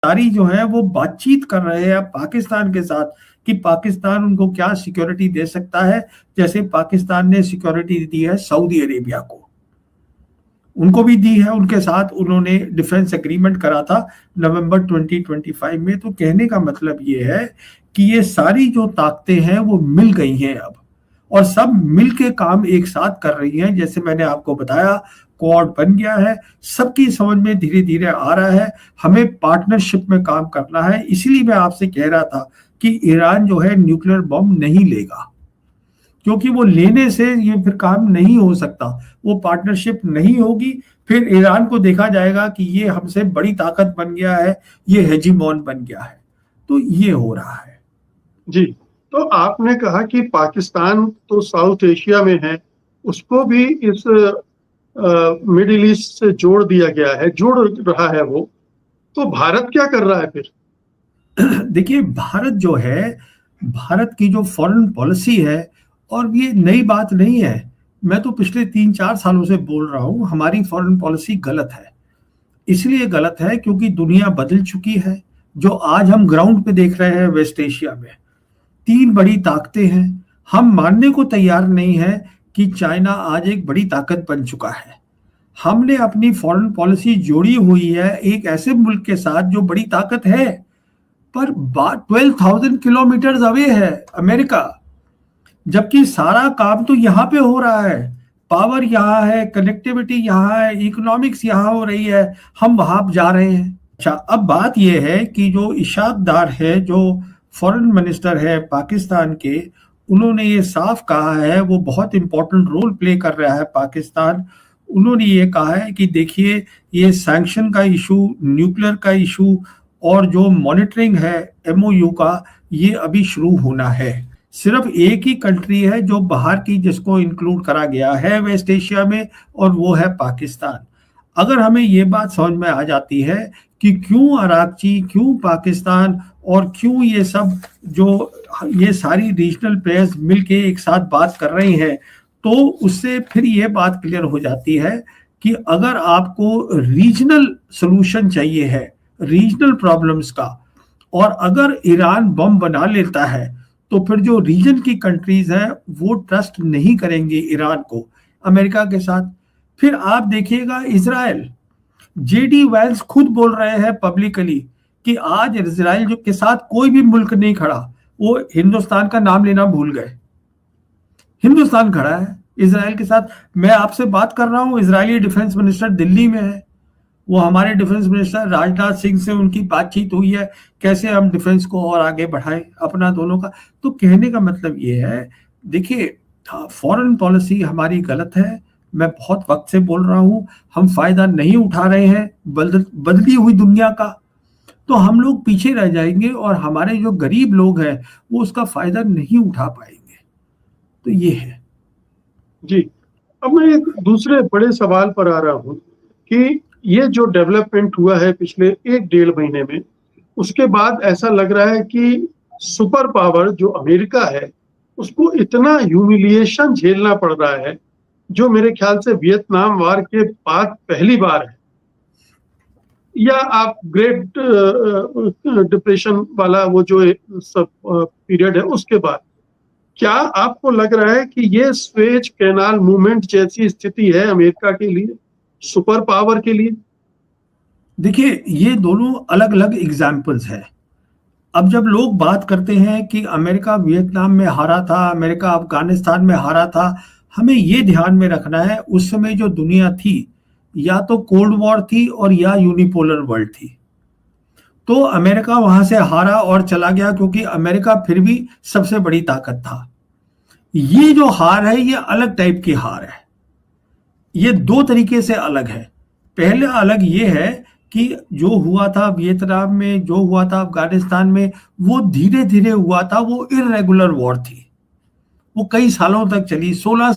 सारी जो है वो बातचीत कर रहे हैं पाकिस्तान के साथ कि पाकिस्तान उनको क्या सिक्योरिटी दे सकता है, जैसे पाकिस्तान ने सिक्योरिटी दी है सऊदी अरेबिया को, उनको भी दी है। उनके साथ उन्होंने डिफेंस एग्रीमेंट करा था नवंबर 2025 में। तो कहने का मतलब ये है कि ये सारी जो ताकतें हैं वो मिल गई हैं अब, और सब मिल के काम एक साथ कर रही हैं। जैसे मैंने आपको बताया, क्वाड बन गया है, सबकी समझ में धीरे धीरे आ रहा है, हमें पार्टनरशिप में काम करना है। इसीलिए मैं आपसे कह रहा था कि ईरान जो है न्यूक्लियर बॉम्ब नहीं लेगा, क्योंकि वो लेने से ये फिर काम नहीं हो सकता, वो पार्टनरशिप नहीं होगी। फिर ईरान को देखा जाएगा कि ये हमसे बड़ी ताकत बन गया है, ये हेजीमॉन बन गया है। तो ये हो रहा है जी। तो आपने कहा कि पाकिस्तान तो साउथ एशिया में है, उसको भी इस मिडिल ईस्ट से जोड़ दिया गया है, जोड़ रहा है वो, तो भारत क्या कर रहा है फिर? देखिए, भारत जो है, भारत की जो फॉरेन पॉलिसी है, और ये नई बात नहीं है, मैं तो पिछले 3-4 सालों से बोल रहा हूं, हमारी फॉरेन पॉलिसी गलत है। इसलिए गलत है क्योंकि दुनिया बदल चुकी है। जो आज हम ग्राउंड पे देख रहे हैं वेस्ट एशिया में, 3 बड़ी ताकतें हैं। हम मानने को तैयार नहीं है कि चाइना आज एक बड़ी ताकत बन चुका है। हमने अपनी फॉरेन पॉलिसी जोड़ी हुई है एक ऐसे मुल्क के साथ जो बड़ी ताकत है, पर 12,000 किलोमीटर अवे है अमेरिका, जबकि सारा काम तो यहाँ पे हो रहा है। पावर यहाँ है, कनेक्टिविटी यहाँ है, इकोनॉमिक्स यहाँ हो रही है, हम वहां जा रहे हैं। अच्छा, अब बात यह है कि जो इशाक डार है, जो फॉरेन मिनिस्टर है पाकिस्तान के, उन्होंने ये साफ कहा है, वो बहुत इंपॉर्टेंट रोल प्ले कर रहा है पाकिस्तान। उन्होंने ये कहा है कि देखिए, ये सैंक्शन का इशू, न्यूक्लियर का इशू, और जो मॉनिटरिंग है एमओयू का, ये अभी शुरू होना है। सिर्फ एक ही कंट्री है जो बाहर की, जिसको इंक्लूड करा गया है वेस्ट एशिया में, और वो है पाकिस्तान। अगर हमें ये बात समझ में आ जाती है कि क्यों अराकची, क्यों पाकिस्तान, और क्यों ये सब जो ये सारी रीजनल प्लेयर्स मिलके एक साथ बात कर रही हैं, तो उससे फिर ये बात क्लियर हो जाती है कि अगर आपको रीजनल सोल्यूशन चाहिए है रीजनल प्रॉब्लम्स का, और अगर ईरान बम बना लेता है, तो फिर जो रीजन की कंट्रीज हैं वो ट्रस्ट नहीं करेंगे ईरान को अमेरिका के साथ। फिर आप देखिएगा इजराइल, जेडी वैंस खुद बोल रहे हैं पब्लिकली कि आज इजराइल जो के साथ कोई भी मुल्क नहीं खड़ा, वो हिंदुस्तान का नाम लेना भूल गए। हिंदुस्तान खड़ा है इजराइल के साथ। मैं आपसे बात कर रहा हूं, इजरायली डिफेंस मिनिस्टर दिल्ली में है, वो हमारे डिफेंस मिनिस्टर राजनाथ सिंह से उनकी बातचीत हुई है, कैसे हम डिफेंस को और आगे बढ़ाएं अपना दोनों का। तो कहने का मतलब ये है, देखिए, फॉरेन पॉलिसी हमारी गलत है। मैं बहुत वक्त से बोल रहा हूं, हम फायदा नहीं उठा रहे हैं बदली हुई दुनिया का, तो हम लोग पीछे रह जाएंगे, और हमारे जो गरीब लोग हैं वो उसका फायदा नहीं उठा पाएंगे। तो ये है जी। अब मैं एक दूसरे बड़े सवाल पर आ रहा हूँ कि ये जो डेवलपमेंट हुआ है पिछले 1-1.5 महीने में, उसके बाद ऐसा लग रहा है कि सुपर पावर जो अमेरिका है, उसको इतना ह्यूमिलिएशन झेलना पड़ रहा है, जो मेरे ख्याल से वियतनाम वार के बाद पहली बार है, या आप ग्रेट डिप्रेशन वाला वो जो सब पीरियड है उसके बाद। क्या आपको लग रहा है कि ये स्वेज कैनाल मूवमेंट जैसी स्थिति है अमेरिका के लिए, सुपर पावर के लिए? देखिए, ये दोनों अलग अलग एग्जाम्पल्स हैं। अब जब लोग बात करते हैं कि अमेरिका वियतनाम में हारा था, अमेरिका अफगानिस्तान में हारा था, हमें ये ध्यान में रखना है उस समय जो दुनिया थी, या तो कोल्ड वॉर थी और या यूनिपोलर वर्ल्ड थी। तो अमेरिका वहां से हारा और चला गया, क्योंकि अमेरिका फिर भी सबसे बड़ी ताकत था। ये जो हार है, ये अलग टाइप की हार है, ये 2 तरीके से अलग है। पहला अलग ये है कि जो हुआ था वियतनाम में, जो हुआ था अफगानिस्तान में, वो धीरे धीरे हुआ था, वो इर्रेगुलर वॉर थी, वो कई सालों तक चली, 16